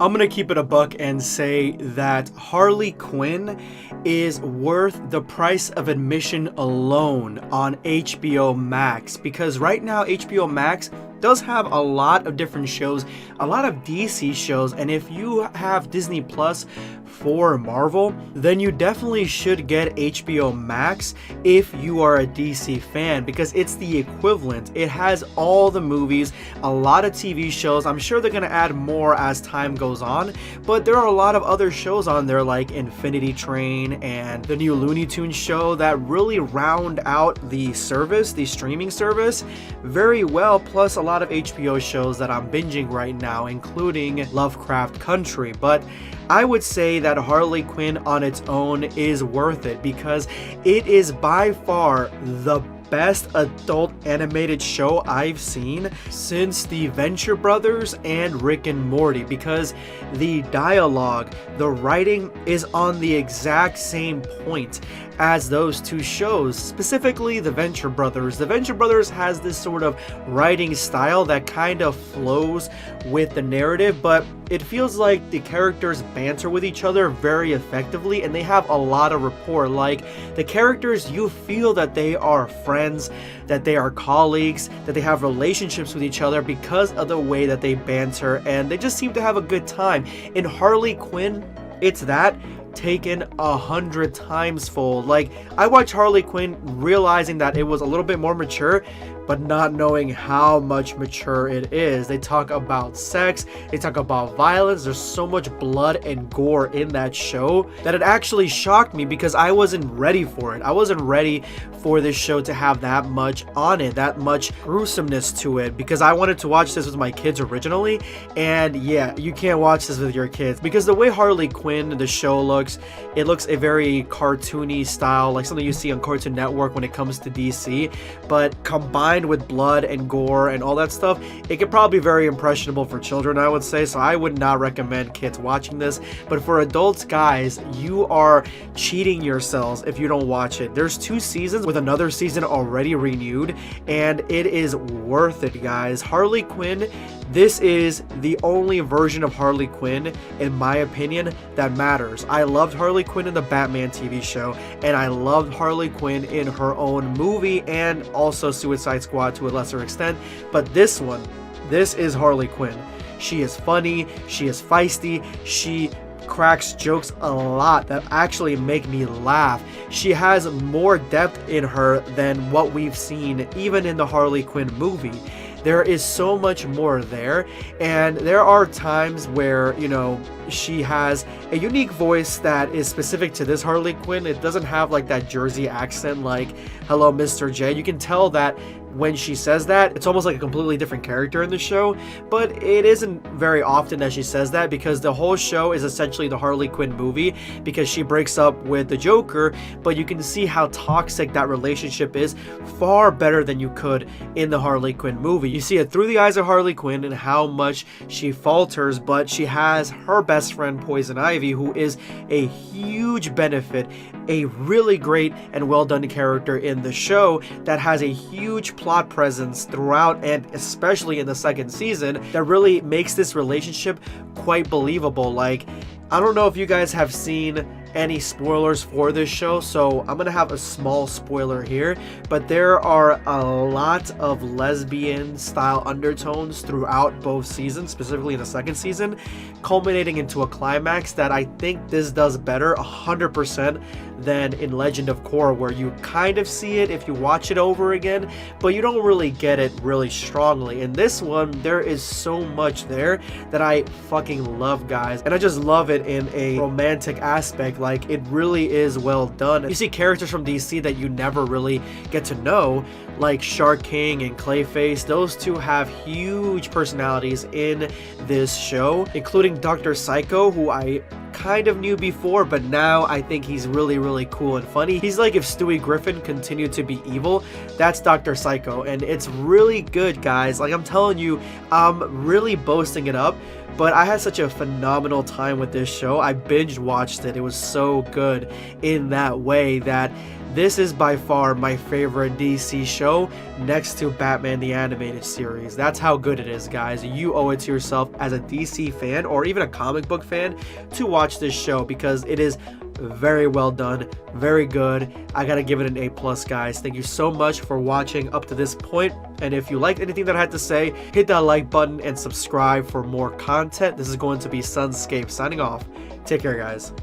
I'm gonna keep it a buck and say that Harley Quinn is worth the price of admission alone on HBO Max, because right now HBO Max does have a lot of different shows, a lot of DC shows, and if you have Disney Plus for Marvel, then you definitely should get HBO Max if you are a DC fan, because it's the equivalent. It has all the movies, a lot of TV shows. I'm sure they're gonna add more as time goes on, but there are a lot of other shows on there like Infinity Train and the new Looney Tunes show that really round out the service, the streaming service, very well, plus a lot of HBO shows that I'm binging right now, including Lovecraft Country. But I would say that Harley Quinn on its own is worth it, because it is by far the best adult animated show I've seen since the Venture Brothers and Rick and Morty, because the dialogue, the writing is on the exact same point as those two shows, specifically the Venture Brothers. The Venture Brothers has this sort of writing style that kind of flows with the narrative, but it feels like the characters banter with each other very effectively, and they have a lot of rapport. Like, the characters, you feel that they are friends, that they are colleagues, that they have relationships with each other because of the way that they banter, and they just seem to have a good time. In Harley Quinn, it's that taken 100 times fold. Like, I watched Harley Quinn realizing that it was a little bit more mature, but not knowing how much mature it is. They talk about sex, they talk about violence, there's so much blood and gore in that show that it actually shocked me, because I wasn't ready for it. I wasn't ready for this show to have that much on it, that much gruesomeness to it, because I wanted to watch this with my kids originally, and yeah, you can't watch this with your kids, because the way Harley Quinn, the show looks, it looks a very cartoony style, like something you see on Cartoon Network when it comes to DC, but combined with blood and gore and all that stuff, it could probably be very impressionable for children, I would say. So I would not recommend kids watching this, but for adults, guys, you are cheating yourselves if you don't watch it. There's 2 seasons with another season already renewed, and it is worth it, guys. Harley Quinn, this is the only version of Harley Quinn, in my opinion, that matters. I loved Harley Quinn in the Batman TV show, and I loved Harley Quinn in her own movie, and also Suicide Squad to a lesser extent. But this one, this is Harley Quinn. She is funny, she is feisty, she cracks jokes a lot that actually make me laugh. She has more depth in her than what we've seen even in the Harley Quinn movie. There is so much more there, and there are times where, you know, she has a unique voice that is specific to this Harley Quinn. It doesn't have like that Jersey accent like "Hello, Mr. J." You can tell that when she says that, it's almost like a completely different character in the show, but it isn't very often that she says that, because the whole show is essentially the Harley Quinn movie, because she breaks up with the Joker, but you can see how toxic that relationship is far better than you could in the Harley Quinn movie. You see it through the eyes of Harley Quinn and how much she falters, but she has her best friend Poison Ivy, who is a huge benefit, a really great and well done character in the show that has a huge plot presence throughout, and especially in the second season, that really makes this relationship quite believable. Like, I don't know if you guys have seen any spoilers for this show, so I'm gonna have a small spoiler here, but there are a lot of lesbian style undertones throughout both seasons, specifically in the second season, culminating into a climax that I think this does better 100% than in Legend of Korra, where you kind of see it if you watch it over again, but you don't really get it really strongly. In this one, there is so much there that I fucking love, guys, and I just love it in a romantic aspect. Like, it really is well done. You see characters from DC that you never really get to know, like Shark King and Clayface. Those two have huge personalities in this show, including Dr. Psycho, who I kind of knew before, but now I think he's really cool and funny. He's like if Stewie Griffin continued to be evil. That's Dr. Psycho, and it's really good, guys. Like, I'm telling you, I'm really boasting it up, but I had such a phenomenal time with this show. I binge watched it. It was so good in that way that This is by far my favorite DC show next to Batman the Animated Series. That's how good it is, guys. You owe it to yourself as a DC fan or even a comic book fan to watch this show because it is very well done, very good. I gotta give it an A+, guys. Thank you so much for watching up to this point. And if you liked anything that I had to say, hit that like button and subscribe for more content. This is going to be Sunscape signing off. Take care, guys.